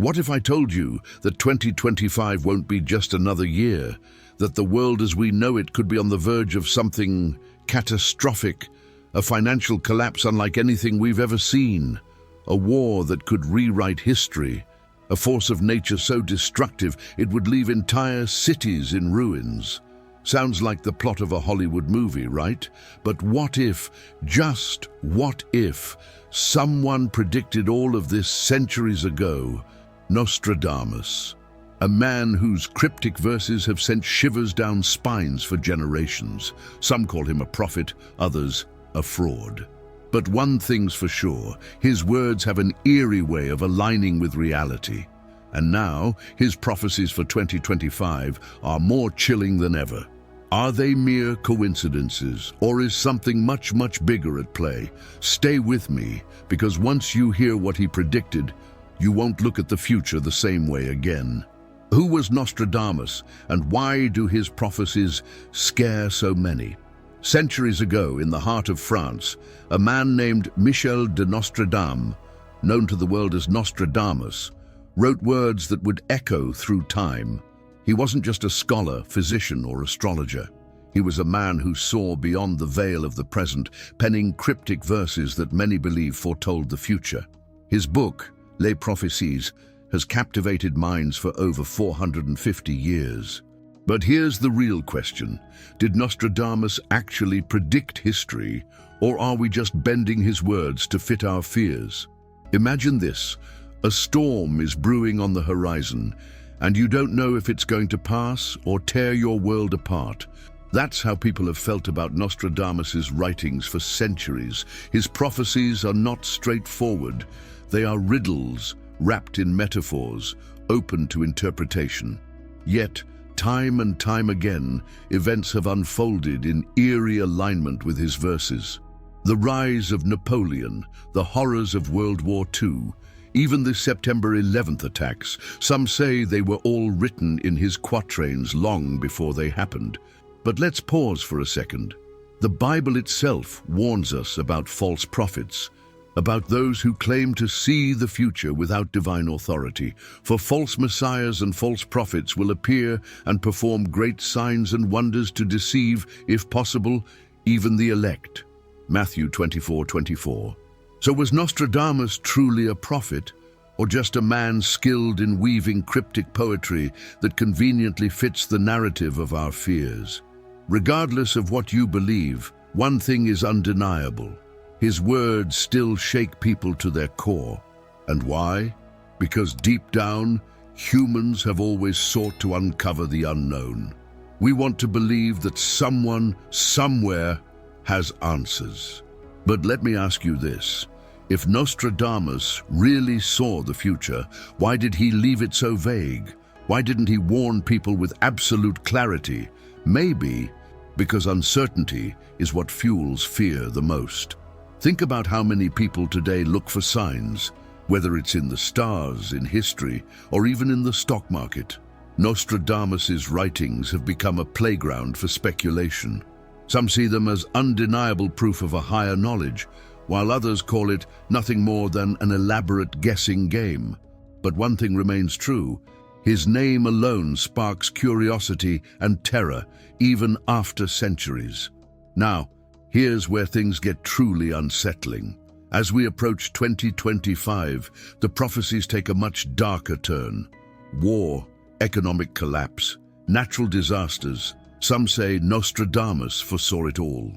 What if I told you that 2025 won't be just another year, that the world as we know it could be on the verge of something catastrophic, a financial collapse unlike anything we've ever seen, a war that could rewrite history, a force of nature so destructive it would leave entire cities in ruins? Sounds like the plot of a Hollywood movie, right? But what if, just what if, someone predicted all of this centuries ago? Nostradamus, a man whose cryptic verses have sent shivers down spines for generations. Some call him a prophet, others a fraud. But one thing's for sure, his words have an eerie way of aligning with reality. And now, his prophecies for 2025 are more chilling than ever. Are they mere coincidences, or is something much, much bigger at play? Stay with me, because once you hear what he predicted, you won't look at the future the same way again. Who was Nostradamus, and why do his prophecies scare so many? Centuries ago, in the heart of France, a man named Michel de Nostradamus, known to the world as Nostradamus, wrote words that would echo through time. He wasn't just a scholar, physician, or astrologer. He was a man who saw beyond the veil of the present, penning cryptic verses that many believe foretold the future. His book, Les Prophéties, has captivated minds for over 450 years. But here's the real question. Did Nostradamus actually predict history, or are we just bending his words to fit our fears? Imagine this. A storm is brewing on the horizon, and you don't know if it's going to pass or tear your world apart. That's how people have felt about Nostradamus's writings for centuries. His prophecies are not straightforward. They are riddles wrapped in metaphors, open to interpretation. Yet, time and time again, events have unfolded in eerie alignment with his verses. The rise of Napoleon, the horrors of World War II, even the September 11th attacks, some say they were all written in his quatrains long before they happened. But let's pause for a second. The Bible itself warns us about false prophets, about those who claim to see the future without divine authority. For false messiahs and false prophets will appear and perform great signs and wonders to deceive, if possible, even the elect. Matthew 24:24. So was Nostradamus truly a prophet, or just a man skilled in weaving cryptic poetry that conveniently fits the narrative of our fears? Regardless of what you believe, one thing is undeniable. His words still shake people to their core. And why? Because deep down, humans have always sought to uncover the unknown. We want to believe that someone, somewhere, has answers. But let me ask you this. If Nostradamus really saw the future, why did he leave it so vague? Why didn't he warn people with absolute clarity? Maybe because uncertainty is what fuels fear the most. Think about how many people today look for signs, whether it's in the stars, in history, or even in the stock market. Nostradamus's writings have become a playground for speculation. Some see them as undeniable proof of a higher knowledge, while others call it nothing more than an elaborate guessing game. But one thing remains true. His name alone sparks curiosity and terror, even after centuries. Now, here's where things get truly unsettling. As we approach 2025, the prophecies take a much darker turn. War, economic collapse, natural disasters. Some say Nostradamus foresaw it all.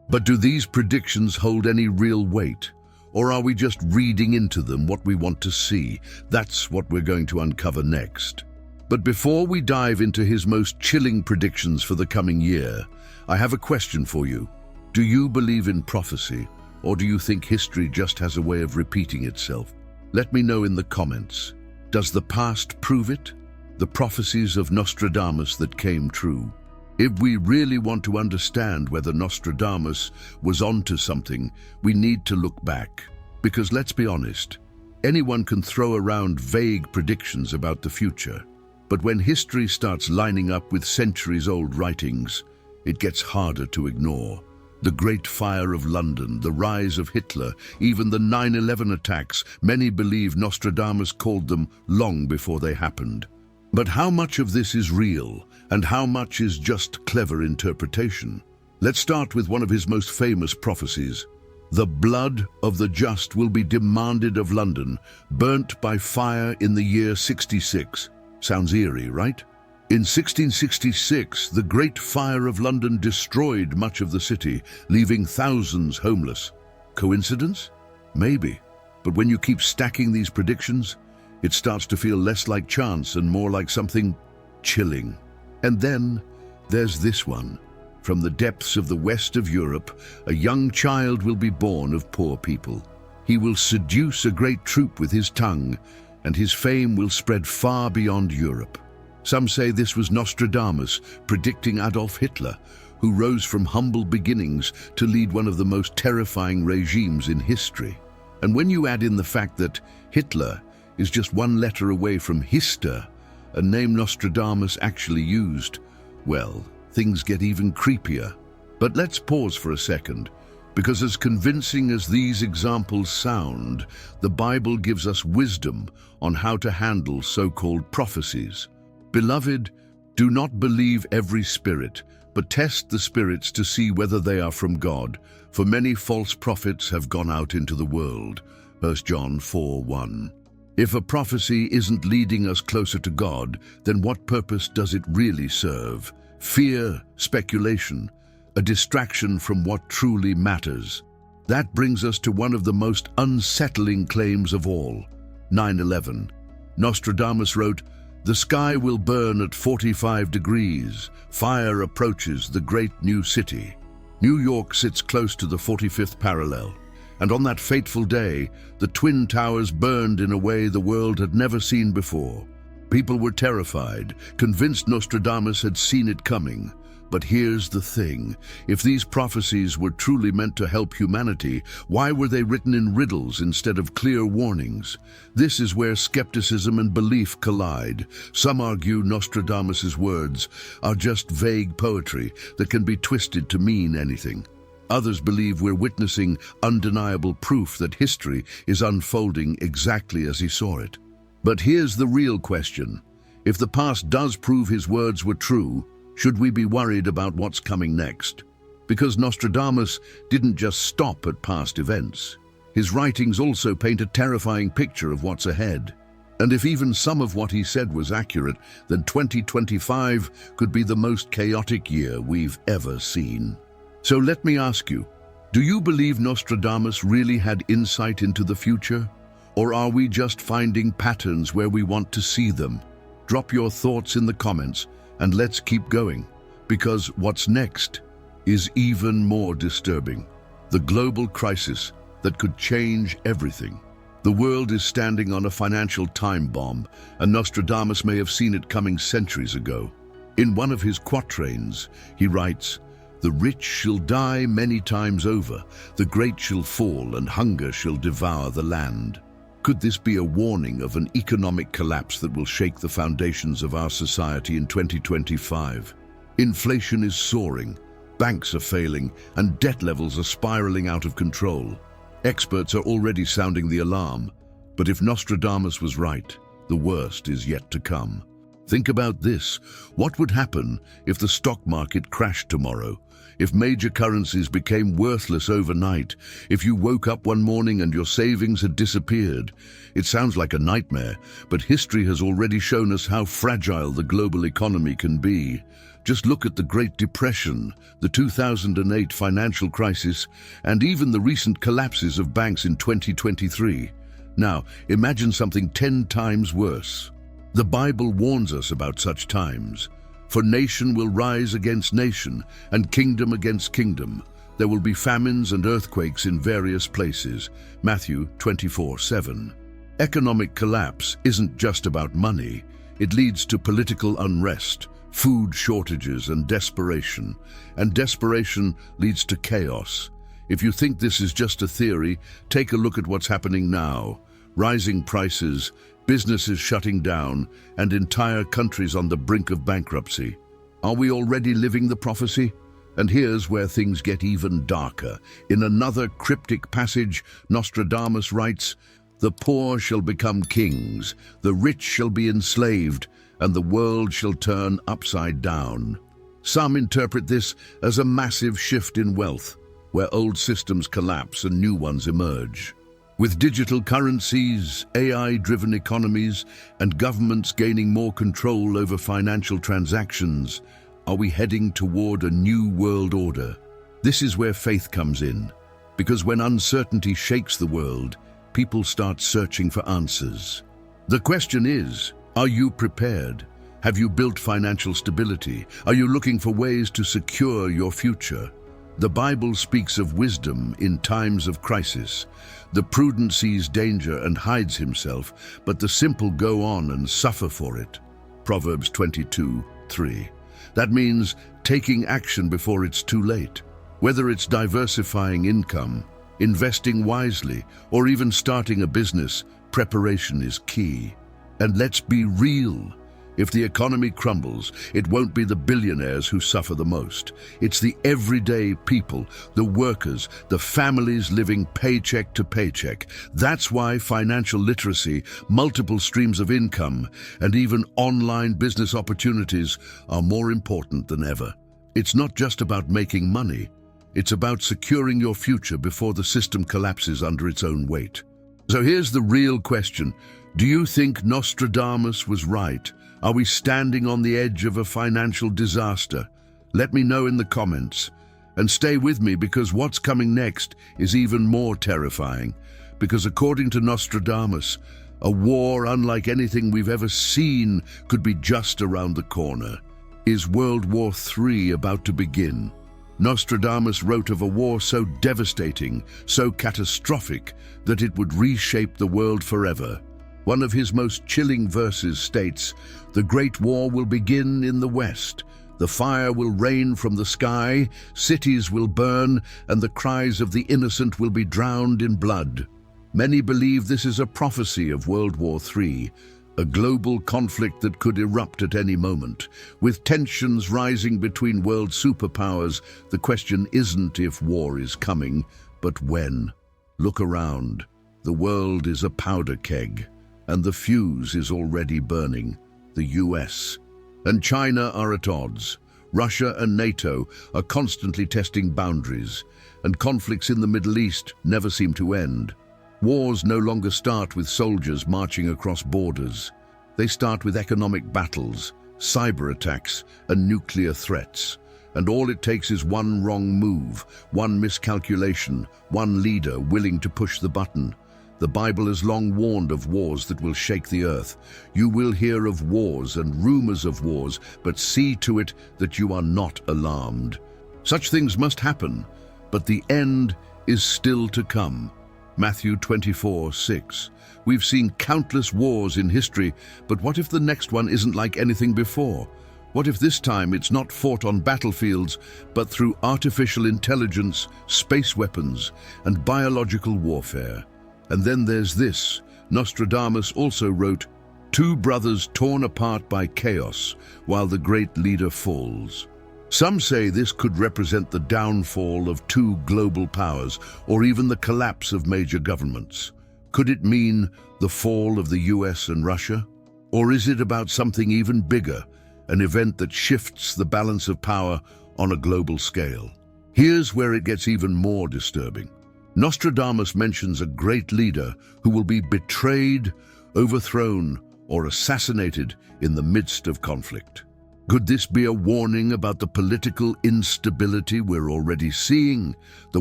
But do these predictions hold any real weight? Or are we just reading into them what we want to see? That's what we're going to uncover next. But before we dive into his most chilling predictions for the coming year, I have a question for you. Do you believe in prophecy, or do you think history just has a way of repeating itself? Let me know in the comments. Does the past prove it? The prophecies of Nostradamus that came true? If we really want to understand whether Nostradamus was onto something, we need to look back. Because let's be honest, anyone can throw around vague predictions about the future. But when history starts lining up with centuries-old writings, it gets harder to ignore. The Great Fire of London, the rise of Hitler, even the 9/11 attacks, many believe Nostradamus called them long before they happened. But how much of this is real, and how much is just clever interpretation? Let's start with one of his most famous prophecies. The blood of the just will be demanded of London, burnt by fire in the year 66. Sounds eerie, right? In 1666, the Great Fire of London destroyed much of the city, leaving thousands homeless. Coincidence? Maybe. But when you keep stacking these predictions, it starts to feel less like chance and more like something chilling. And then there's this one. From the depths of the west of Europe, a young child will be born of poor people. He will seduce a great troop with his tongue, and his fame will spread far beyond Europe. Some say this was Nostradamus predicting Adolf Hitler, who rose from humble beginnings to lead one of the most terrifying regimes in history. And when you add in the fact that Hitler is just one letter away from Hister, a name Nostradamus actually used, well, things get even creepier. But let's pause for a second, because as convincing as these examples sound, the Bible gives us wisdom on how to handle so-called prophecies. Beloved, do not believe every spirit, but test the spirits to see whether they are from God, for many false prophets have gone out into the world. 1 John 4:1. If a prophecy isn't leading us closer to God, then what purpose does it really serve? Fear, speculation, a distraction from what truly matters. That brings us to one of the most unsettling claims of all, 9/11. Nostradamus wrote, "The sky will burn at 45 degrees. Fire approaches the great new city." New York sits close to the 45th parallel, and on that fateful day, the Twin Towers burned in a way the world had never seen before. People were terrified, convinced Nostradamus had seen it coming. But here's the thing. If these prophecies were truly meant to help humanity, why were they written in riddles instead of clear warnings? This is where skepticism and belief collide. Some argue Nostradamus's words are just vague poetry that can be twisted to mean anything. Others believe we're witnessing undeniable proof that history is unfolding exactly as he saw it. But here's the real question. If the past does prove his words were true, should we be worried about what's coming next? Because Nostradamus didn't just stop at past events. His writings also paint a terrifying picture of what's ahead. And if even some of what he said was accurate, then 2025 could be the most chaotic year we've ever seen. So let me ask you, do you believe Nostradamus really had insight into the future? Or are we just finding patterns where we want to see them? Drop your thoughts in the comments and let's keep going, because what's next is even more disturbing. The global crisis that could change everything. The world is standing on a financial time bomb, and Nostradamus may have seen it coming centuries ago. In one of his quatrains, he writes, "The rich shall die many times over, the great shall fall, and hunger shall devour the land." Could this be a warning of an economic collapse that will shake the foundations of our society in 2025? Inflation is soaring, banks are failing, and debt levels are spiraling out of control. Experts are already sounding the alarm, but if Nostradamus was right, the worst is yet to come. Think about this. What would happen if the stock market crashed tomorrow? If major currencies became worthless overnight? If you woke up one morning and your savings had disappeared? It sounds like a nightmare, but history has already shown us how fragile the global economy can be. Just look at the Great Depression, the 2008 financial crisis, and even the recent collapses of banks in 2023. Now, imagine something 10 times worse. The Bible warns us about such times. For nation will rise against nation, and kingdom against kingdom. There will be famines and earthquakes in various places. Matthew 24:7. Economic collapse isn't just about money. It leads to political unrest, food shortages, and desperation. And desperation leads to chaos. If you think this is just a theory, take a look at what's happening now. Rising prices, businesses shutting down, and entire countries on the brink of bankruptcy. Are we already living the prophecy? And here's where things get even darker. In another cryptic passage, Nostradamus writes, "The poor shall become kings, the rich shall be enslaved, and the world shall turn upside down." Some interpret this as a massive shift in wealth, where old systems collapse and new ones emerge. With digital currencies, AI-driven economies, and governments gaining more control over financial transactions, are we heading toward a new world order? This is where faith comes in, because when uncertainty shakes the world, people start searching for answers. The question is, are you prepared? Have you built financial stability? Are you looking for ways to secure your future? The Bible speaks of wisdom in times of crisis. The prudent sees danger and hides himself, but the simple go on and suffer for it. Proverbs 22:3. That means taking action before it's too late. Whether it's diversifying income, investing wisely, or even starting a business, preparation is key. And let's be real. If the economy crumbles, it won't be the billionaires who suffer the most. It's the everyday people, the workers, the families living paycheck to paycheck. That's why financial literacy, multiple streams of income, and even online business opportunities are more important than ever. It's not just about making money. It's about securing your future before the system collapses under its own weight. So here's the real question. Do you think Nostradamus was right? Are we standing on the edge of a financial disaster? Let me know in the comments. And stay with me, because what's coming next is even more terrifying. Because according to Nostradamus, a war unlike anything we've ever seen could be just around the corner. Is World War III about to begin? Nostradamus wrote of a war so devastating, so catastrophic, that it would reshape the world forever. One of his most chilling verses states, "The Great War will begin in the West. The fire will rain from the sky, cities will burn, and the cries of the innocent will be drowned in blood." Many believe this is a prophecy of World War III, a global conflict that could erupt at any moment. With tensions rising between world superpowers, the question isn't if war is coming, but when. Look around. The world is a powder keg, and the fuse is already burning. The US and China are at odds. Russia and NATO are constantly testing boundaries, and conflicts in the Middle East never seem to end. Wars no longer start with soldiers marching across borders. They start with economic battles, cyber attacks, and nuclear threats. And all it takes is one wrong move, one miscalculation, one leader willing to push the button. The Bible has long warned of wars that will shake the earth. You will hear of wars and rumors of wars, but see to it that you are not alarmed. Such things must happen, but the end is still to come. Matthew 24:6. We've seen countless wars in history, but what if the next one isn't like anything before? What if this time it's not fought on battlefields, but through artificial intelligence, space weapons, and biological warfare? And then there's this. Nostradamus also wrote, "Two brothers torn apart by chaos, while the great leader falls." Some say this could represent the downfall of two global powers, or even the collapse of major governments. Could it mean the fall of the US and Russia? Or is it about something even bigger, an event that shifts the balance of power on a global scale? Here's where it gets even more disturbing. Nostradamus mentions a great leader who will be betrayed, overthrown, or assassinated in the midst of conflict. Could this be a warning about the political instability we're already seeing? The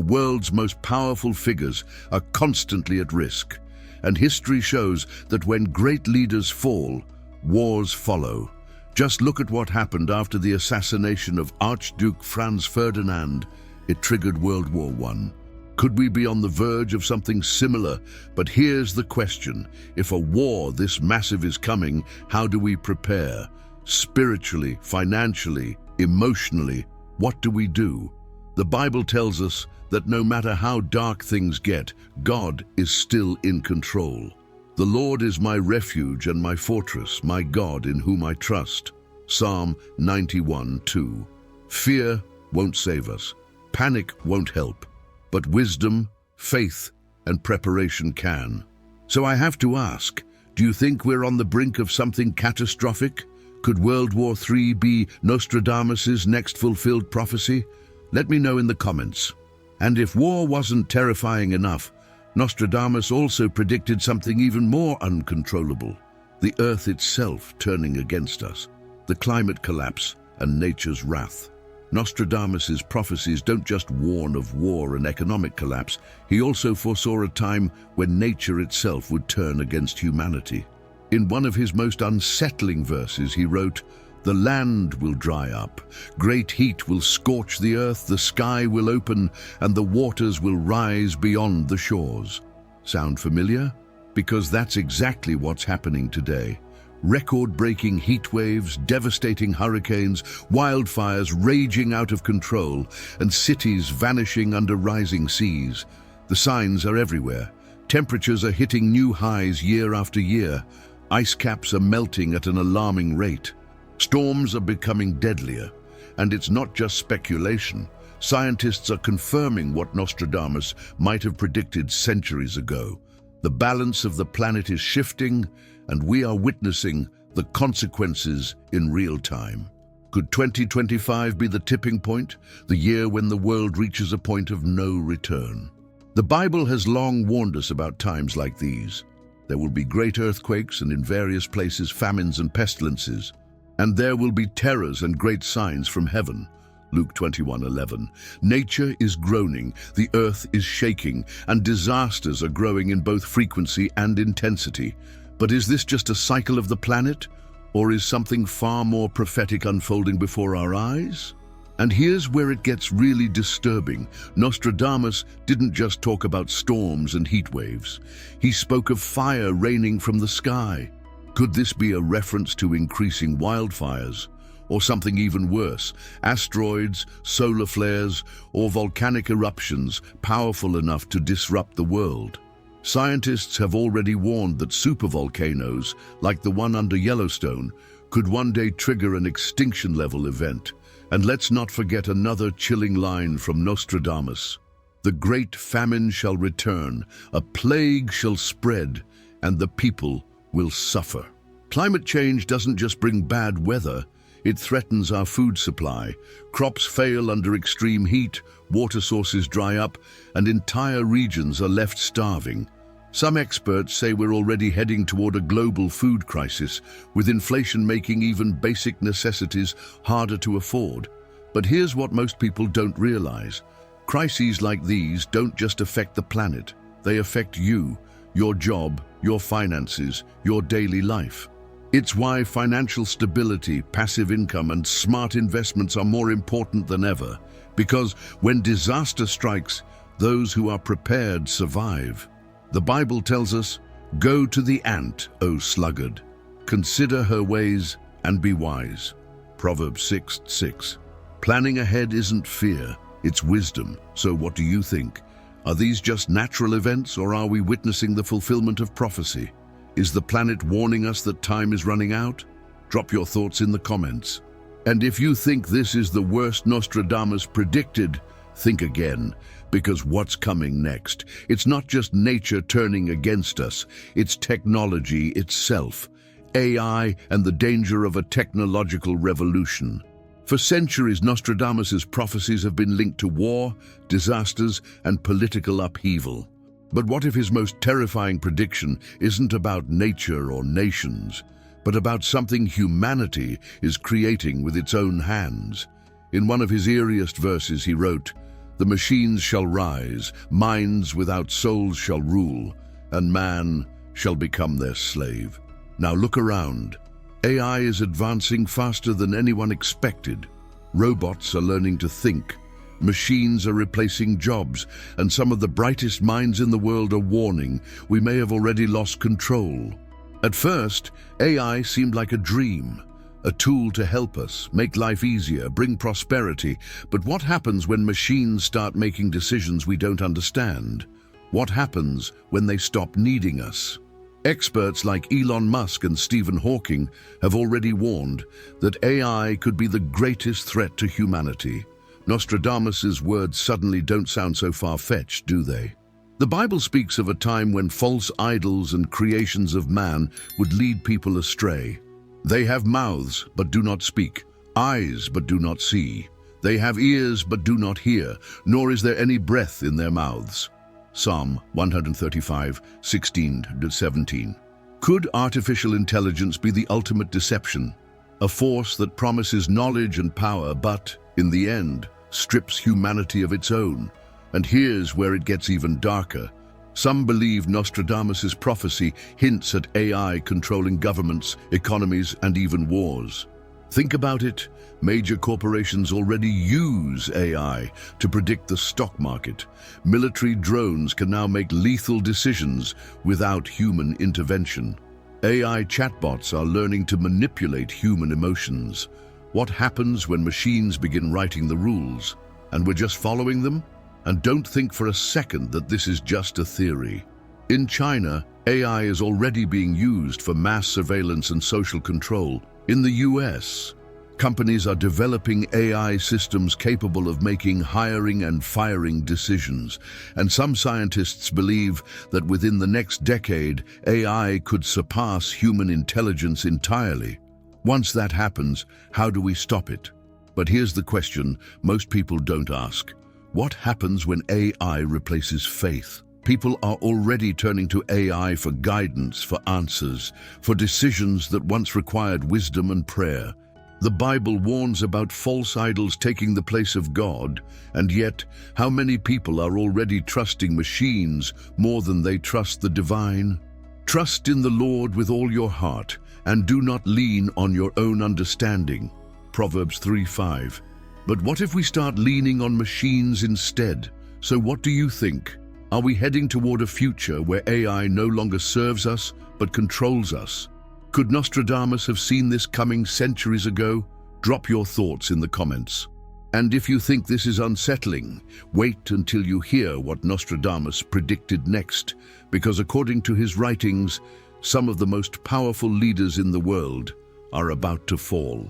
world's most powerful figures are constantly at risk, and history shows that when great leaders fall, wars follow. Just look at what happened after the assassination of Archduke Franz Ferdinand. It triggered World War I. Could we be on the verge of something similar? But here's the question. If a war this massive is coming, how do we prepare? Spiritually, financially, emotionally, what do we do? The Bible tells us that no matter how dark things get, God is still in control. The Lord is my refuge and my fortress, my God in whom I trust. Psalm 91:2. Fear won't save us. Panic won't help. But wisdom, faith, and preparation can. So I have to ask, do you think we're on the brink of something catastrophic? Could World War III be Nostradamus' next fulfilled prophecy? Let me know in the comments. And if war wasn't terrifying enough, Nostradamus also predicted something even more uncontrollable: the earth itself turning against us, the climate collapse, and nature's wrath. Nostradamus' prophecies don't just warn of war and economic collapse, he also foresaw a time when nature itself would turn against humanity. In one of his most unsettling verses, he wrote, "The land will dry up, great heat will scorch the earth, the sky will open, and the waters will rise beyond the shores." Sound familiar? Because that's exactly what's happening today. Record-breaking heat waves, devastating hurricanes, wildfires raging out of control, and cities vanishing under rising seas. The signs are everywhere. Temperatures are hitting new highs year after year. Ice caps are melting at an alarming rate. Storms are becoming deadlier, and it's not just speculation. Scientists are confirming what Nostradamus might have predicted centuries ago. The balance of the planet is shifting, and we are witnessing the consequences in real time. Could 2025 be the tipping point, the year when the world reaches a point of no return? The Bible has long warned us about times like these. There will be great earthquakes and in various places famines and pestilences, and there will be terrors and great signs from heaven. Luke 21:11. Nature is groaning, the earth is shaking, and disasters are growing in both frequency and intensity. But is this just a cycle of the planet, or is something far more prophetic unfolding before our eyes? And here's where it gets really disturbing. Nostradamus didn't just talk about storms and heat waves. He spoke of fire raining from the sky. Could this be a reference to increasing wildfires? Or something even worse, asteroids, solar flares, or volcanic eruptions powerful enough to disrupt the world? Scientists have already warned that supervolcanoes, like the one under Yellowstone, could one day trigger an extinction-level event. And let's not forget another chilling line from Nostradamus. "The great famine shall return, a plague shall spread, and the people will suffer." Climate change doesn't just bring bad weather, it threatens our food supply. Crops fail under extreme heat, water sources dry up, and entire regions are left starving. Some experts say we're already heading toward a global food crisis, with inflation making even basic necessities harder to afford. But here's what most people don't realize. Crises like these don't just affect the planet. They affect you, your job, your finances, your daily life. It's why financial stability, passive income, and smart investments are more important than ever. Because when disaster strikes, those who are prepared survive. The Bible tells us, "Go to the ant, O sluggard. Consider her ways and be wise." Proverbs 6:6. Planning ahead isn't fear, it's wisdom. So what do you think? Are these just natural events, or are we witnessing the fulfillment of prophecy? Is the planet warning us that time is running out? Drop your thoughts in the comments. And if you think this is the worst Nostradamus predicted, think again, because what's coming next? It's not just nature turning against us, it's technology itself, AI, and the danger of a technological revolution. For centuries, Nostradamus' prophecies have been linked to war, disasters, and political upheaval. But what if his most terrifying prediction isn't about nature or nations, but about something humanity is creating with its own hands? In one of his eeriest verses, he wrote, "The machines shall rise, minds without souls shall rule, and man shall become their slave." Now look around. AI is advancing faster than anyone expected. Robots are learning to think. Machines are replacing jobs, and some of the brightest minds in the world are warning we may have already lost control. At first, AI seemed like a dream, a tool to help us, make life easier, bring prosperity. But what happens when machines start making decisions we don't understand? What happens when they stop needing us? Experts like Elon Musk and Stephen Hawking have already warned that AI could be the greatest threat to humanity. Nostradamus's words suddenly don't sound so far-fetched, do they? The Bible speaks of a time when false idols and creations of man would lead people astray. They have mouths, but do not speak, eyes, but do not see. They have ears, but do not hear, nor is there any breath in their mouths. Psalm 135, 16-17. Could artificial intelligence be the ultimate deception? A force that promises knowledge and power, but, in the end, strips humanity of its own. And here's where it gets even darker. Some believe Nostradamus's prophecy hints at AI controlling governments, economies, and even wars. Think about it. Major corporations already use AI to predict the stock market. Military drones can now make lethal decisions without human intervention. AI chatbots are learning to manipulate human emotions. What happens when machines begin writing the rules, and we're just following them? And don't think for a second that this is just a theory. In China, AI is already being used for mass surveillance and social control. In the US, companies are developing AI systems capable of making hiring and firing decisions. And some scientists believe that within the next decade, AI could surpass human intelligence entirely. Once that happens, how do we stop it? But here's the question most people don't ask. What happens when AI replaces faith? People are already turning to AI for guidance, for answers, for decisions that once required wisdom and prayer. The Bible warns about false idols taking the place of God, and yet, how many people are already trusting machines more than they trust the divine? Trust in the Lord with all your heart, and do not lean on your own understanding. Proverbs 3:5. But what if we start leaning on machines instead? So what do you think? Are we heading toward a future where AI no longer serves us, but controls us? Could Nostradamus have seen this coming centuries ago? Drop your thoughts in the comments. And if you think this is unsettling, wait until you hear what Nostradamus predicted next, because according to his writings, some of the most powerful leaders in the world are about to fall.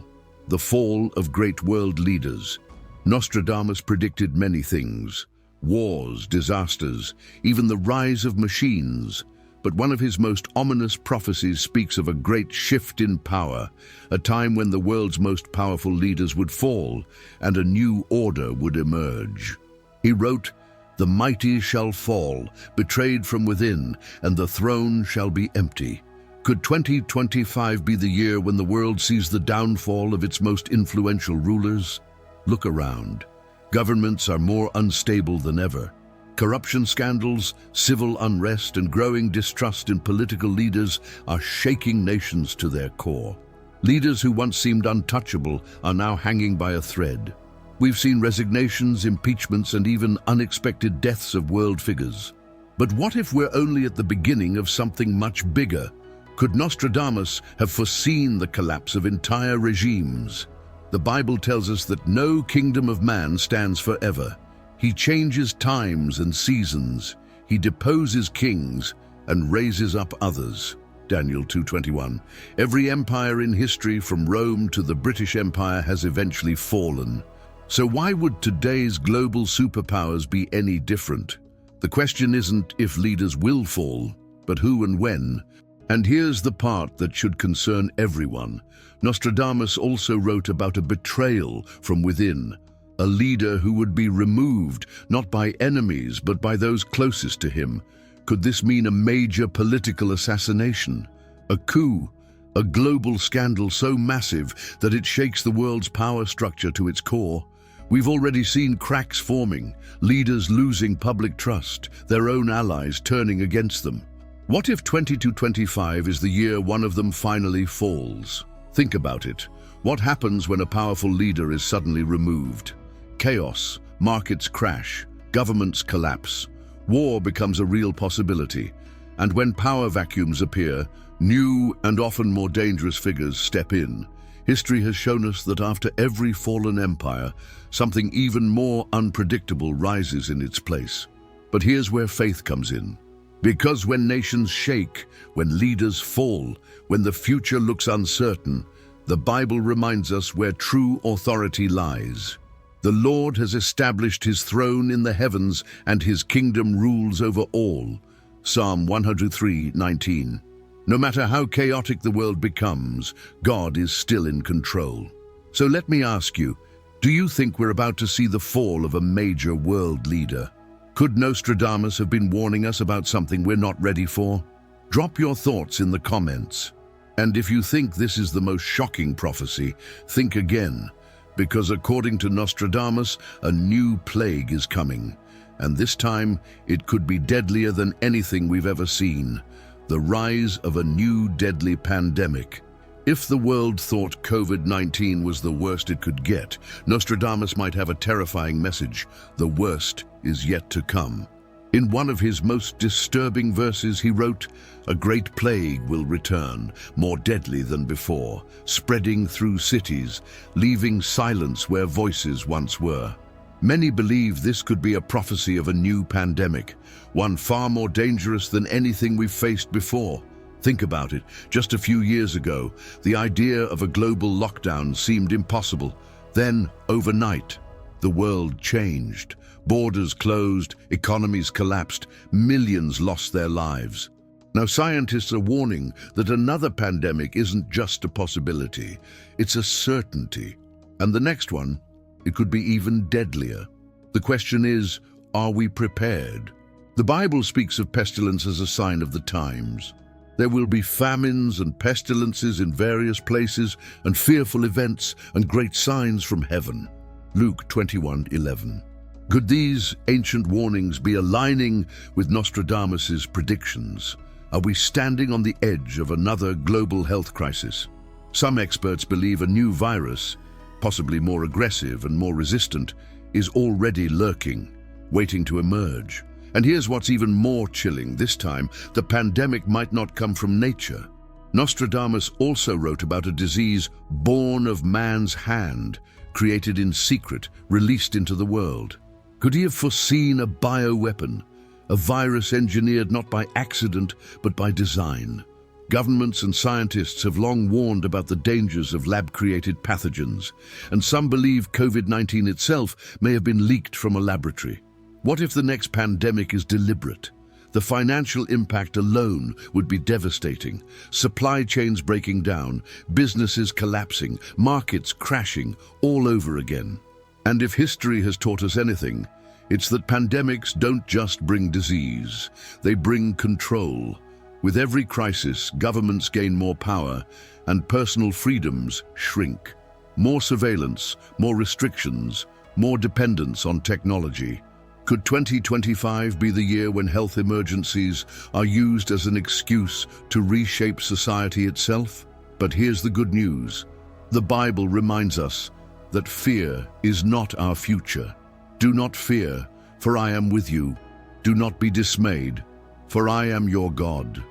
The fall of great world leaders. Nostradamus predicted many things: wars, disasters, even the rise of machines. But one of his most ominous prophecies speaks of a great shift in power, a time when the world's most powerful leaders would fall and a new order would emerge. He wrote, "The mighty shall fall, betrayed from within, and the throne shall be empty." Could 2025 be the year when the world sees the downfall of its most influential rulers? Look around. Governments are more unstable than ever. Corruption scandals, civil unrest, and growing distrust in political leaders are shaking nations to their core. Leaders who once seemed untouchable are now hanging by a thread. We've seen resignations, impeachments, and even unexpected deaths of world figures. But what if we're only at the beginning of something much bigger? Could Nostradamus have foreseen the collapse of entire regimes? The Bible tells us that no kingdom of man stands forever. He changes times and seasons. He deposes kings and raises up others. Daniel 2:21. Every empire in history, from Rome to the British Empire, has eventually fallen. So why would today's global superpowers be any different? The question isn't if leaders will fall, but who and when. And here's the part that should concern everyone. Nostradamus also wrote about a betrayal from within, a leader who would be removed, not by enemies, but by those closest to him. Could this mean a major political assassination, a coup, a global scandal so massive that it shakes the world's power structure to its core? We've already seen cracks forming, leaders losing public trust, their own allies turning against them. What if 2025 is the year one of them finally falls? Think about it. What happens when a powerful leader is suddenly removed? Chaos, markets crash, governments collapse, war becomes a real possibility. And when power vacuums appear, new and often more dangerous figures step in. History has shown us that after every fallen empire, something even more unpredictable rises in its place. But here's where faith comes in. Because when nations shake, when leaders fall, when the future looks uncertain, the Bible reminds us where true authority lies. The Lord has established his throne in the heavens, and his kingdom rules over all. Psalm 103:19. No matter how chaotic the world becomes, God is still in control. So let me ask you, do you think we're about to see the fall of a major world leader? Could Nostradamus have been warning us about something we're not ready for? Drop your thoughts in the comments. And if you think this is the most shocking prophecy, think again, because according to Nostradamus, a new plague is coming, and this time it could be deadlier than anything we've ever seen. The rise of a new deadly pandemic. If the world thought COVID-19 was the worst it could get, Nostradamus might have a terrifying message. The worst is yet to come. In one of his most disturbing verses, he wrote, "A great plague will return, more deadly than before, spreading through cities, leaving silence where voices once were." Many believe this could be a prophecy of a new pandemic, one far more dangerous than anything we've faced before. Think about it. Just a few years ago, the idea of a global lockdown seemed impossible. Then, overnight, the world changed. Borders closed, economies collapsed, millions lost their lives. Now, scientists are warning that another pandemic isn't just a possibility, it's a certainty. And the next one, it could be even deadlier. The question is, are we prepared? The Bible speaks of pestilence as a sign of the times. There will be famines and pestilences in various places, and fearful events and great signs from heaven. Luke 21:11. Could these ancient warnings be aligning with Nostradamus's predictions? Are we standing on the edge of another global health crisis? Some experts believe a new virus, possibly more aggressive and more resistant, is already lurking, waiting to emerge. And here's what's even more chilling. This time, the pandemic might not come from nature. Nostradamus also wrote about a disease born of man's hand, created in secret, released into the world. Could he have foreseen a bioweapon, a virus engineered not by accident but by design? Governments and scientists have long warned about the dangers of lab-created pathogens, and some believe COVID-19 itself may have been leaked from a laboratory. What if the next pandemic is deliberate? The financial impact alone would be devastating. Supply chains breaking down, businesses collapsing, markets crashing all over again. And if history has taught us anything, it's that pandemics don't just bring disease, they bring control. With every crisis, governments gain more power and personal freedoms shrink. More surveillance, more restrictions, more dependence on technology. Could 2025 be the year when health emergencies are used as an excuse to reshape society itself? But here's the good news. The Bible reminds us that fear is not our future. Do not fear, for I am with you. Do not be dismayed, for I am your God.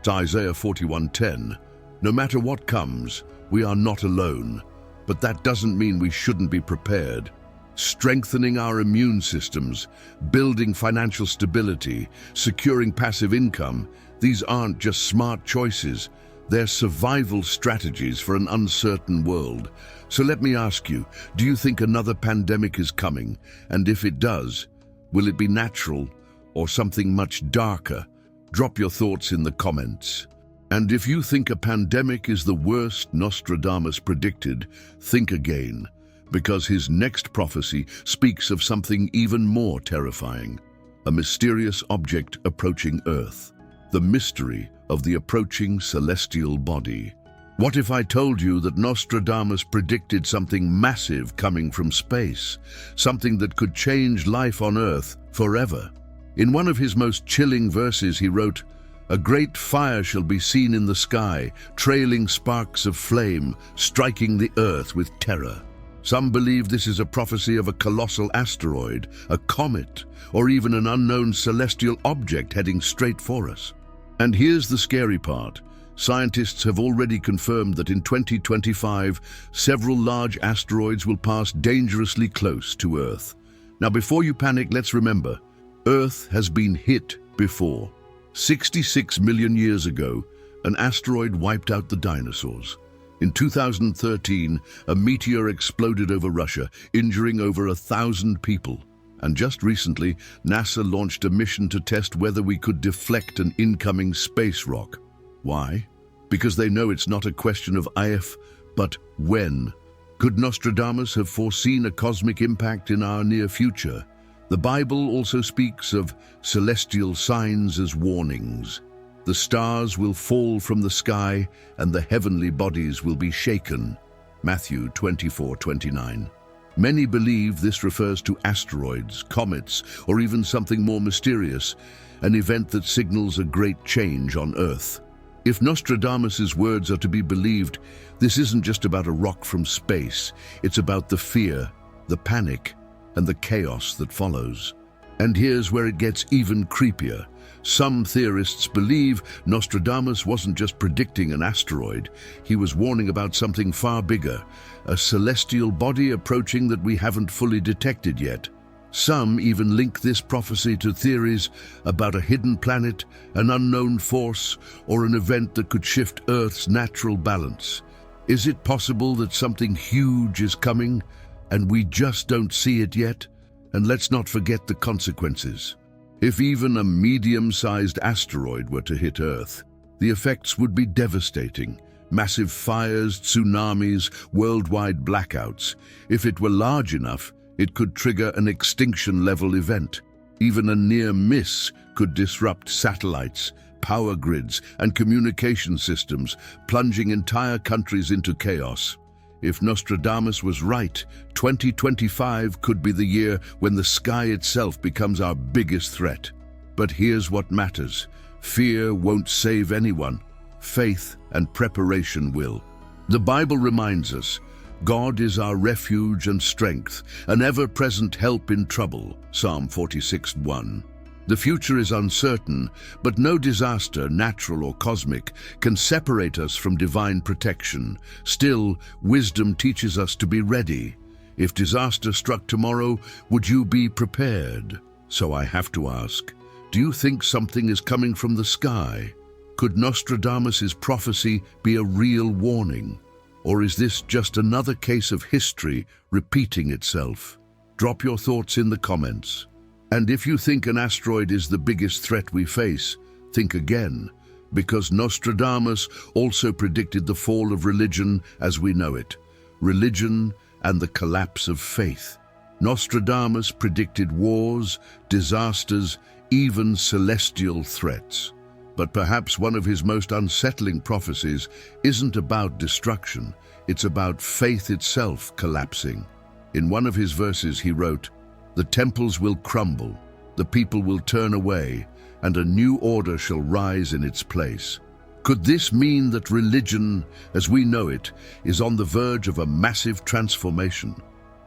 Isaiah 41:10. No matter what comes, we are not alone, but that doesn't mean we shouldn't be prepared. Strengthening our immune systems, building financial stability, securing passive income, these aren't just smart choices, they're survival strategies for an uncertain world. So let me ask you, do you think another pandemic is coming? And if it does, will it be natural or something much darker? Drop your thoughts in the comments. And if you think a pandemic is the worst Nostradamus predicted, think again, because his next prophecy speaks of something even more terrifying, a mysterious object approaching Earth, the mystery of the approaching celestial body. What if I told you that Nostradamus predicted something massive coming from space, something that could change life on Earth forever? In one of his most chilling verses, he wrote, "A great fire shall be seen in the sky, trailing sparks of flame, striking the earth with terror." Some believe this is a prophecy of a colossal asteroid, a comet, or even an unknown celestial object heading straight for us. And here's the scary part. Scientists have already confirmed that in 2025, several large asteroids will pass dangerously close to Earth. Now, before you panic, let's remember, Earth has been hit before. 66 million years ago, an asteroid wiped out the dinosaurs. In 2013, a meteor exploded over Russia, injuring over 1,000 people. And just recently, NASA launched a mission to test whether we could deflect an incoming space rock. Why? Because they know it's not a question of if, but when. Could Nostradamus have foreseen a cosmic impact in our near future? The Bible also speaks of celestial signs as warnings. The stars will fall from the sky and the heavenly bodies will be shaken. Matthew 24:29. Many believe this refers to asteroids, comets, or even something more mysterious, an event that signals a great change on Earth. If Nostradamus' words are to be believed, this isn't just about a rock from space. It's about the fear, the panic, and the chaos that follows. And here's where it gets even creepier. Some theorists believe Nostradamus wasn't just predicting an asteroid. He was warning about something far bigger, a celestial body approaching that we haven't fully detected yet. Some even link this prophecy to theories about a hidden planet, an unknown force, or an event that could shift Earth's natural balance. Is it possible that something huge is coming, and we just don't see it yet? And let's not forget the consequences. If even a medium-sized asteroid were to hit Earth, the effects would be devastating. Massive fires, tsunamis, worldwide blackouts. If it were large enough, it could trigger an extinction-level event. Even a near miss could disrupt satellites, power grids, and communication systems, plunging entire countries into chaos. If Nostradamus was right, 2025 could be the year when the sky itself becomes our biggest threat. But here's what matters. Fear won't save anyone. Faith and preparation will. The Bible reminds us, God is our refuge and strength, an ever-present help in trouble. Psalm 46:1. The future is uncertain, but no disaster, natural or cosmic, can separate us from divine protection. Still, wisdom teaches us to be ready. If disaster struck tomorrow, would you be prepared? So I have to ask, do you think something is coming from the sky? Could Nostradamus' prophecy be a real warning? Or is this just another case of history repeating itself? Drop your thoughts in the comments. And if you think an asteroid is the biggest threat we face, think again, because Nostradamus also predicted the fall of religion as we know it, religion and the collapse of faith. Nostradamus predicted wars, disasters, even celestial threats. But perhaps one of his most unsettling prophecies isn't about destruction, it's about faith itself collapsing. In one of his verses he wrote, "The temples will crumble, the people will turn away, and a new order shall rise in its place." Could this mean that religion, as we know it, is on the verge of a massive transformation?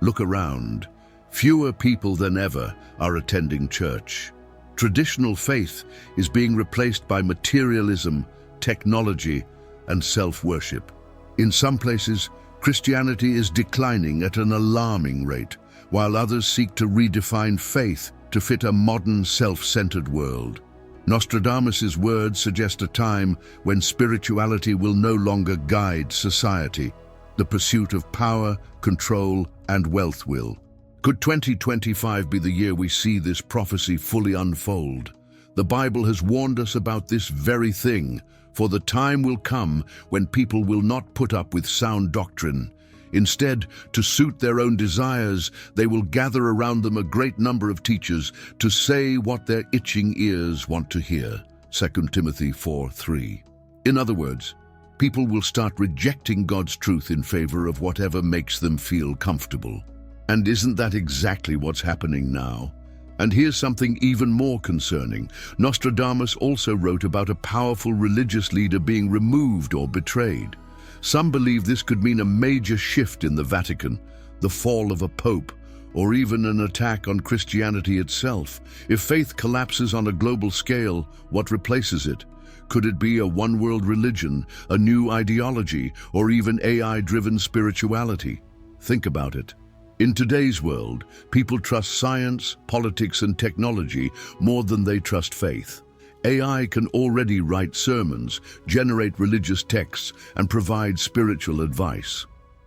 Look around. Fewer people than ever are attending church. Traditional faith is being replaced by materialism, technology, and self-worship. In some places, Christianity is declining at an alarming rate, while others seek to redefine faith to fit a modern, self-centered world. Nostradamus' words suggest a time when spirituality will no longer guide society. The pursuit of power, control, and wealth will. Could 2025 be the year we see this prophecy fully unfold? The Bible has warned us about this very thing, for the time will come when people will not put up with sound doctrine. Instead, to suit their own desires, they will gather around them a great number of teachers to say what their itching ears want to hear. 2 Timothy 4:3. In other words, people will start rejecting God's truth in favor of whatever makes them feel comfortable. And isn't that exactly what's happening now? And here's something even more concerning. Nostradamus also wrote about a powerful religious leader being removed or betrayed. Some believe this could mean a major shift in the Vatican, the fall of a pope, or even an attack on Christianity itself. If faith collapses on a global scale, what replaces it? Could it be a one-world religion, a new ideology, or even AI-driven spirituality? Think about it. In today's world, people trust science, politics, and technology more than they trust faith. AI can already write sermons, generate religious texts, and provide spiritual advice.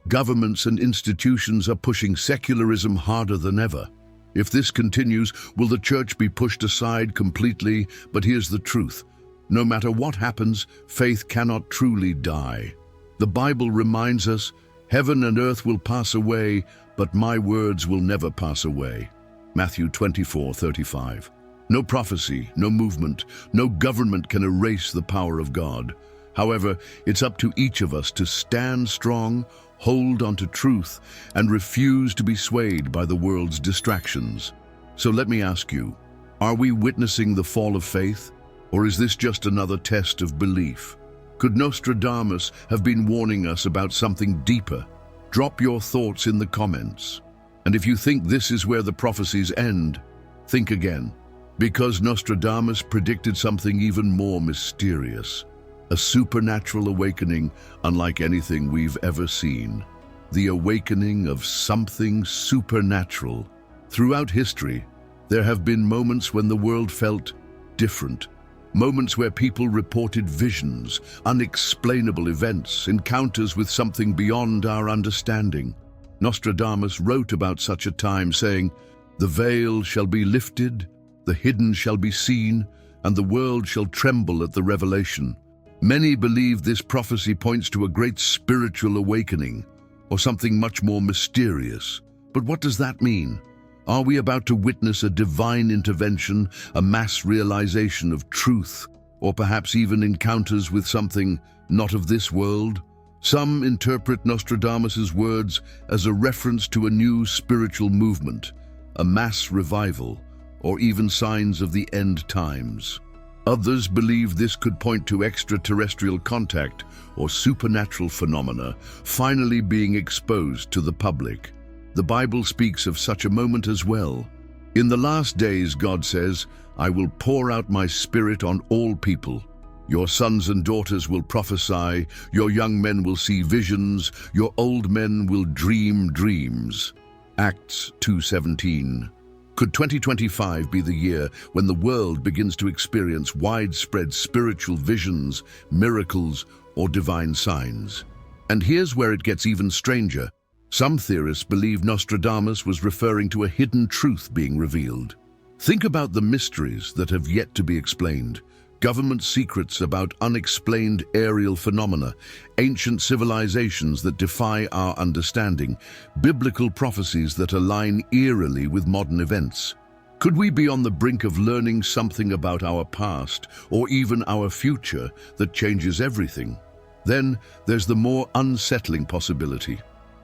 Governments and institutions are pushing secularism harder than ever. If this continues, will the church be pushed aside completely? But here's the truth. No matter what happens, faith cannot truly die. The Bible reminds us, "Heaven and earth will pass away, but my words will never pass away." Matthew 24:35. No prophecy, no movement, no government can erase the power of God. However, it's up to each of us to stand strong, hold onto truth, and refuse to be swayed by the world's distractions. So let me ask you, are we witnessing the fall of faith? Or is this just another test of belief? Could Nostradamus have been warning us about something deeper? Drop your thoughts in the comments. And if you think this is where the prophecies end, think again. Because Nostradamus predicted something even more mysterious. A supernatural awakening unlike anything we've ever seen. The awakening of something supernatural. Throughout history, there have been moments when the world felt different. Moments where people reported visions, unexplainable events, encounters with something beyond our understanding. Nostradamus wrote about such a time, saying, "The veil shall be lifted, the hidden shall be seen, and the world shall tremble at the revelation." Many believe this prophecy points to a great spiritual awakening, or something much more mysterious. But what does that mean? Are we about to witness a divine intervention, a mass realization of truth, or perhaps even encounters with something not of this world? Some interpret Nostradamus' words as a reference to a new spiritual movement, a mass revival, or even signs of the end times. Others believe this could point to extraterrestrial contact or supernatural phenomena finally being exposed to the public. The Bible speaks of such a moment as well. In the last days, God says, "I will pour out my spirit on all people. Your sons and daughters will prophesy, your young men will see visions, your old men will dream dreams." Acts 2:17. Could 2025 be the year when the world begins to experience widespread spiritual visions, miracles, or divine signs? And here's where it gets even stranger. Some theorists believe Nostradamus was referring to a hidden truth being revealed. Think about the mysteries that have yet to be explained. Government secrets about unexplained aerial phenomena, ancient civilizations that defy our understanding, biblical prophecies that align eerily with modern events. Could we be on the brink of learning something about our past, or even our future, that changes everything? Then there's the more unsettling possibility.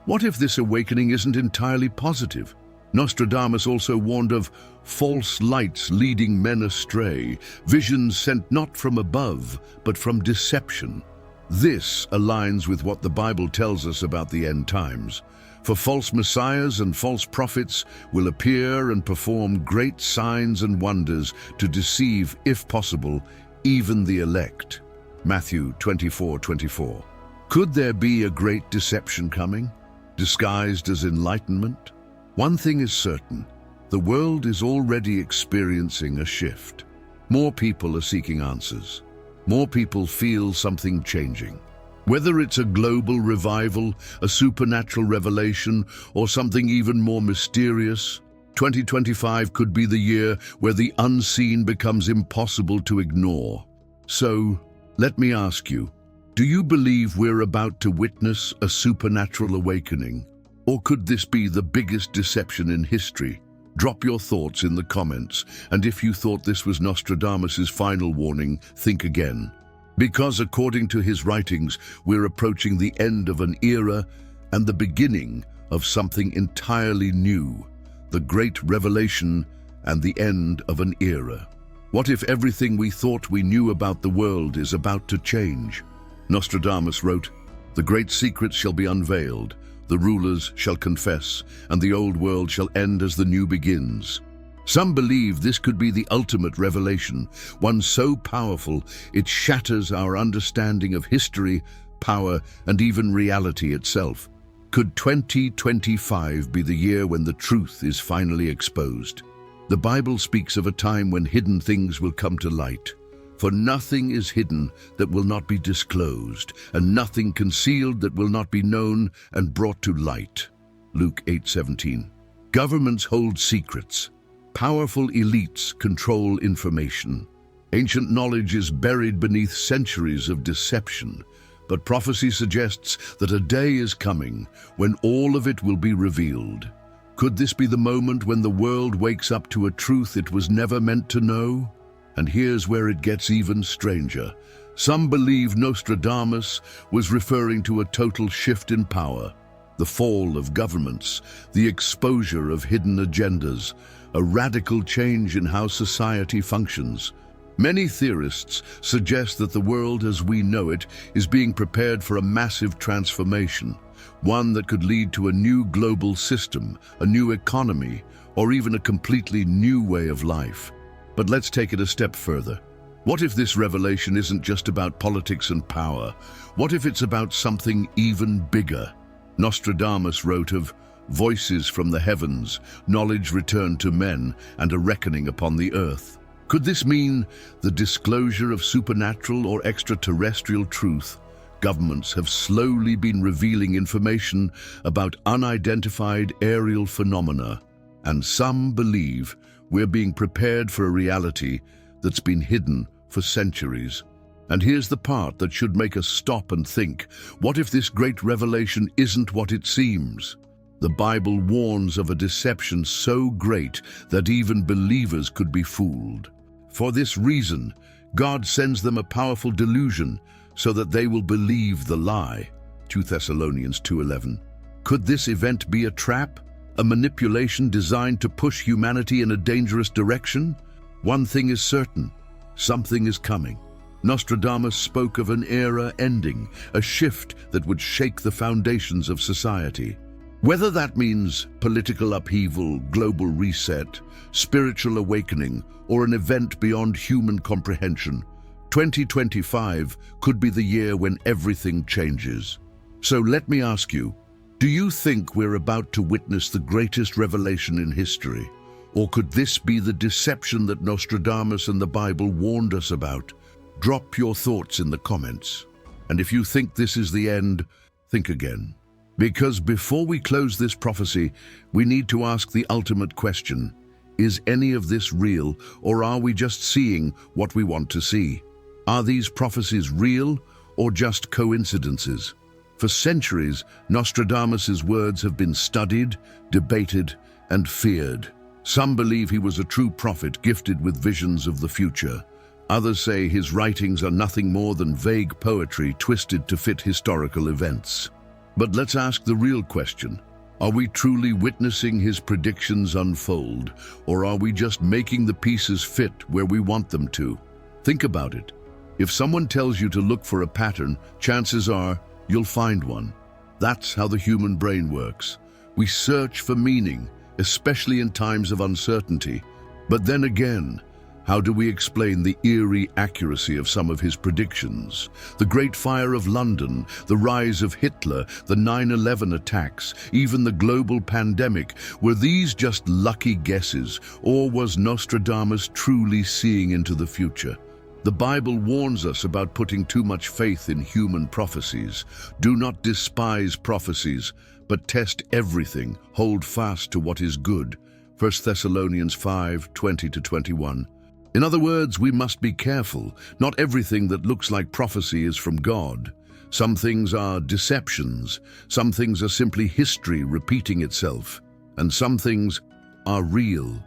What if this awakening isn't entirely positive? Nostradamus also warned of false lights leading men astray, visions sent not from above, but from deception. This aligns with what the Bible tells us about the end times. For false messiahs and false prophets will appear and perform great signs and wonders to deceive, if possible, even the elect. Matthew 24:24. Could there be a great deception coming, disguised as enlightenment? One thing is certain, the world is already experiencing a shift. More people are seeking answers. More people feel something changing. Whether it's a global revival, a supernatural revelation, or something even more mysterious, 2025 could be the year where the unseen becomes impossible to ignore. So, let me ask you, do you believe we're about to witness a supernatural awakening? Or could this be the biggest deception in history? Drop your thoughts in the comments, and if you thought this was Nostradamus' final warning, think again. Because according to his writings, we're approaching the end of an era and the beginning of something entirely new, the great revelation and the end of an era. What if everything we thought we knew about the world is about to change? Nostradamus wrote, "The great secrets shall be unveiled. The rulers shall confess, and the old world shall end as the new begins." Some believe this could be the ultimate revelation, one so powerful it shatters our understanding of history, power, and even reality itself. Could 2025 be the year when the truth is finally exposed? The Bible speaks of a time when hidden things will come to light. For nothing is hidden that will not be disclosed, and nothing concealed that will not be known and brought to light. Luke 8:17. Governments hold secrets. Powerful elites control information. Ancient knowledge is buried beneath centuries of deception, but prophecy suggests that a day is coming when all of it will be revealed. Could this be the moment when the world wakes up to a truth it was never meant to know? And here's where it gets even stranger. Some believe Nostradamus was referring to a total shift in power, the fall of governments, the exposure of hidden agendas, a radical change in how society functions. Many theorists suggest that the world as we know it is being prepared for a massive transformation, one that could lead to a new global system, a new economy, or even a completely new way of life. But let's take it a step further. What if this revelation isn't just about politics and power? What if it's about something even bigger? Nostradamus wrote of voices from the heavens, knowledge returned to men, and a reckoning upon the earth. Could this mean the disclosure of supernatural or extraterrestrial truth? Governments have slowly been revealing information about unidentified aerial phenomena, and some believe we're being prepared for a reality that's been hidden for centuries. And here's the part that should make us stop and think. What if this great revelation isn't what it seems? The Bible warns of a deception so great that even believers could be fooled. For this reason, God sends them a powerful delusion so that they will believe the lie. 2 Thessalonians 2:11. Could this event be a trap? A manipulation designed to push humanity in a dangerous direction? One thing is certain, something is coming. Nostradamus spoke of an era ending, a shift that would shake the foundations of society. Whether that means political upheaval, global reset, spiritual awakening, or an event beyond human comprehension, 2025 could be the year when everything changes. So let me ask you, do you think we're about to witness the greatest revelation in history? Or could this be the deception that Nostradamus and the Bible warned us about? Drop your thoughts in the comments. And if you think this is the end, think again. Because before we close this prophecy, we need to ask the ultimate question. Is any of this real, or are we just seeing what we want to see? Are these prophecies real, or just coincidences? For centuries, Nostradamus' words have been studied, debated, and feared. Some believe he was a true prophet gifted with visions of the future. Others say his writings are nothing more than vague poetry twisted to fit historical events. But let's ask the real question. Are we truly witnessing his predictions unfold, or are we just making the pieces fit where we want them to? Think about it. If someone tells you to look for a pattern, chances are you'll find one. That's how the human brain works. We search for meaning, especially in times of uncertainty. But then again, how do we explain the eerie accuracy of some of his predictions? The Great Fire of London, the rise of Hitler, the 9/11 attacks, even the global pandemic. Were these just lucky guesses, or was Nostradamus truly seeing into the future? The Bible warns us about putting too much faith in human prophecies. Do not despise prophecies, but test everything. Hold fast to what is good. 1 Thessalonians 5:20-21. In other words, we must be careful. Not everything that looks like prophecy is from God. Some things are deceptions. Some things are simply history repeating itself. And some things are real.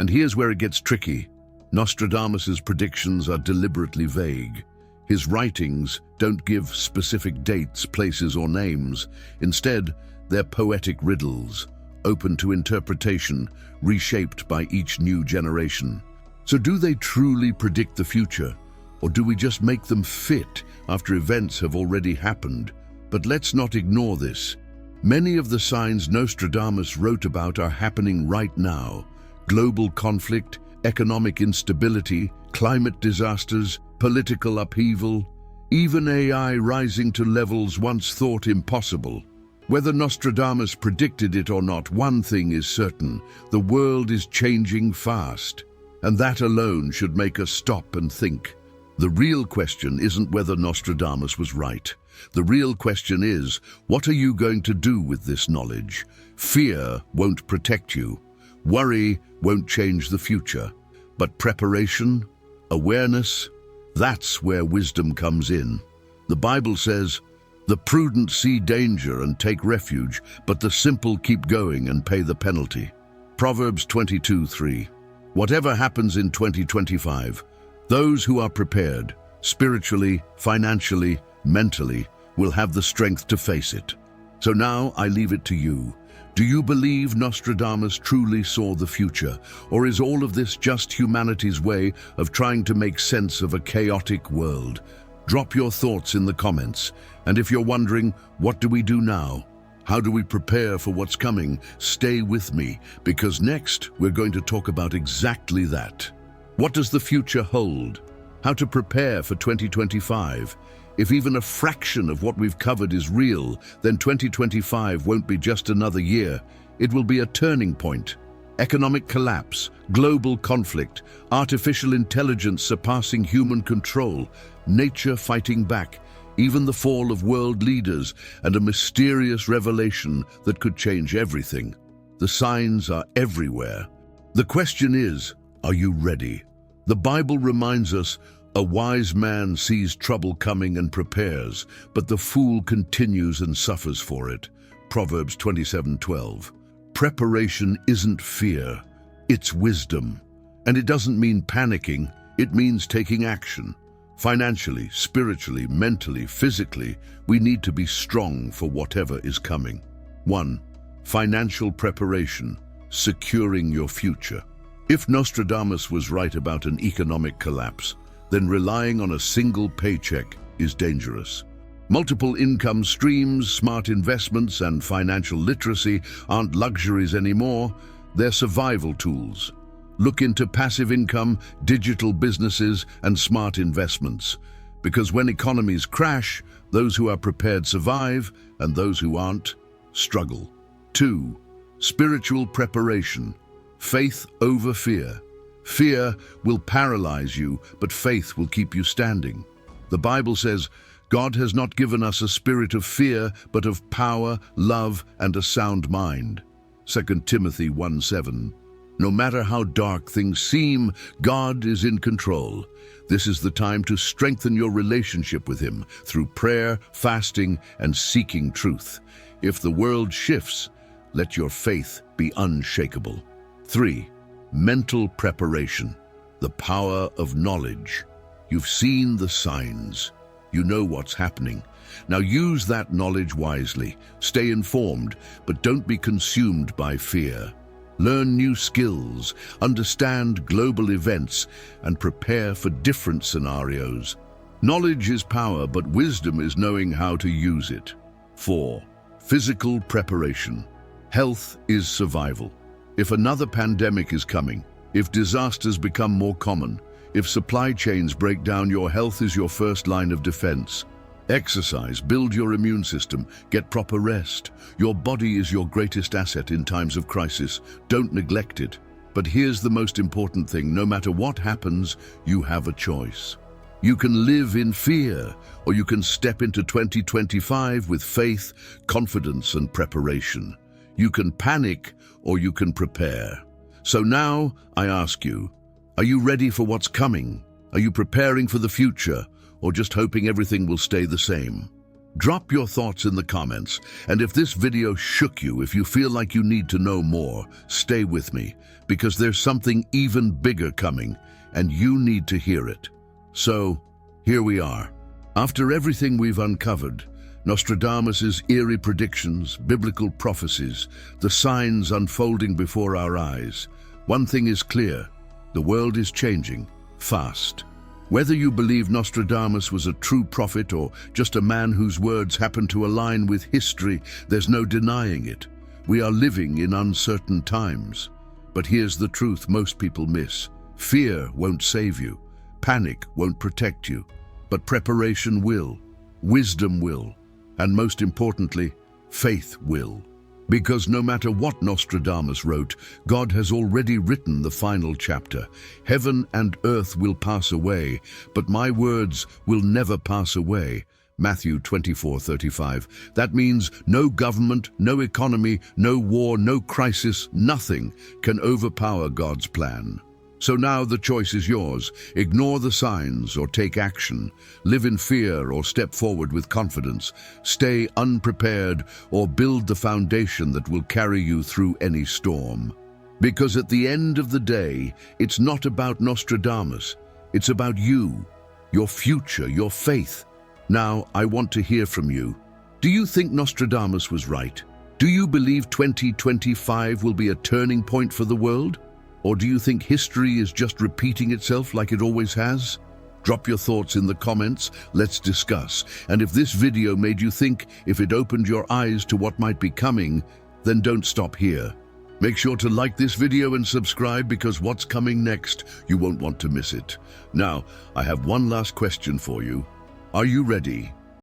And here's where it gets tricky. Nostradamus' predictions are deliberately vague. His writings don't give specific dates, places, or names. Instead, they're poetic riddles, open to interpretation, reshaped by each new generation. So do they truly predict the future, or do we just make them fit after events have already happened? But let's not ignore this. Many of the signs Nostradamus wrote about are happening right now. Global conflict, economic instability, climate disasters, political upheaval, even AI rising to levels once thought impossible. Whether Nostradamus predicted it or not, one thing is certain: the world is changing fast. And that alone should make us stop and think. The real question isn't whether Nostradamus was right. The real question is, what are you going to do with this knowledge? Fear won't protect you. Worry won't change the future. But preparation, awareness, that's where wisdom comes in. The Bible says, "The prudent see danger and take refuge, but the simple keep going and pay the penalty." Proverbs 22:3. Whatever happens in 2025, those who are prepared, spiritually, financially, mentally, will have the strength to face it. So now I leave it to you. Do you believe Nostradamus truly saw the future, or is all of this just humanity's way of trying to make sense of a chaotic world? Drop your thoughts in the comments, and if you're wondering, what do we do now? How do we prepare for what's coming? Stay with me, because next we're going to talk about exactly that. What does the future hold? How to prepare for 2025? If even a fraction of what we've covered is real, then 2025 won't be just another year. It will be a turning point. Economic collapse, global conflict, artificial intelligence surpassing human control, nature fighting back, even the fall of world leaders, and a mysterious revelation that could change everything. The signs are everywhere. The question is, are you ready? The Bible reminds us, "A wise man sees trouble coming and prepares, but the fool continues and suffers for it." Proverbs 27:12. Preparation isn't fear, it's wisdom. And it doesn't mean panicking, it means taking action. Financially, spiritually, mentally, physically, we need to be strong for whatever is coming. 1. Financial preparation, securing your future. If Nostradamus was right about an economic collapse, then relying on a single paycheck is dangerous. Multiple income streams, smart investments, and financial literacy aren't luxuries anymore, they're survival tools. Look into passive income, digital businesses, and smart investments. Because when economies crash, those who are prepared survive, and those who aren't, struggle. 2. Spiritual preparation. Faith over fear. Fear will paralyze you, but faith will keep you standing. The Bible says, God has not given us a spirit of fear, but of power, love, and a sound mind. 2 Timothy 1:7. No matter how dark things seem, God is in control. This is the time to strengthen your relationship with Him through prayer, fasting, and seeking truth. If the world shifts, let your faith be unshakable. 3. Mental preparation. The power of knowledge. You've seen the signs. You know what's happening. Now use that knowledge wisely. Stay informed, but don't be consumed by fear. Learn new skills, understand global events, and prepare for different scenarios. Knowledge is power, but wisdom is knowing how to use it. 4. Physical preparation. Health is survival. If another pandemic is coming, if disasters become more common, if supply chains break down, your health is your first line of defense. Exercise, build your immune system, get proper rest. Your body is your greatest asset in times of crisis. Don't neglect it. But here's the most important thing. No matter what happens, you have a choice. You can live in fear, or you can step into 2025 with faith, confidence, and preparation. You can panic, or you can prepare. So now, I ask you, are you ready for what's coming? Are you preparing for the future, or just hoping everything will stay the same? Drop your thoughts in the comments, and if this video shook you, if you feel like you need to know more, stay with me, because there's something even bigger coming, and you need to hear it. So, here we are. After everything we've uncovered, Nostradamus' eerie predictions, biblical prophecies, the signs unfolding before our eyes, one thing is clear: the world is changing, fast. Whether you believe Nostradamus was a true prophet or just a man whose words happen to align with history, there's no denying it. We are living in uncertain times. But here's the truth most people miss. Fear won't save you. Panic won't protect you. But preparation will. Wisdom will. And most importantly, faith will. Because no matter what Nostradamus wrote, God has already written the final chapter. Heaven and earth will pass away, but my words will never pass away. Matthew 24:35. That means no government, no economy, no war, no crisis, nothing can overpower God's plan. So now the choice is yours. Ignore the signs or take action. Live in fear or step forward with confidence. Stay unprepared or build the foundation that will carry you through any storm. Because at the end of the day, it's not about Nostradamus. It's about you, your future, your faith. Now, I want to hear from you. Do you think Nostradamus was right? Do you believe 2025 will be a turning point for the world? Or do you think history is just repeating itself like it always has? Drop your thoughts in the comments, let's discuss. And if this video made you think, if it opened your eyes to what might be coming, then don't stop here. Make sure to like this video and subscribe, because what's coming next, you won't want to miss it. Now, I have one last question for you. Are you ready?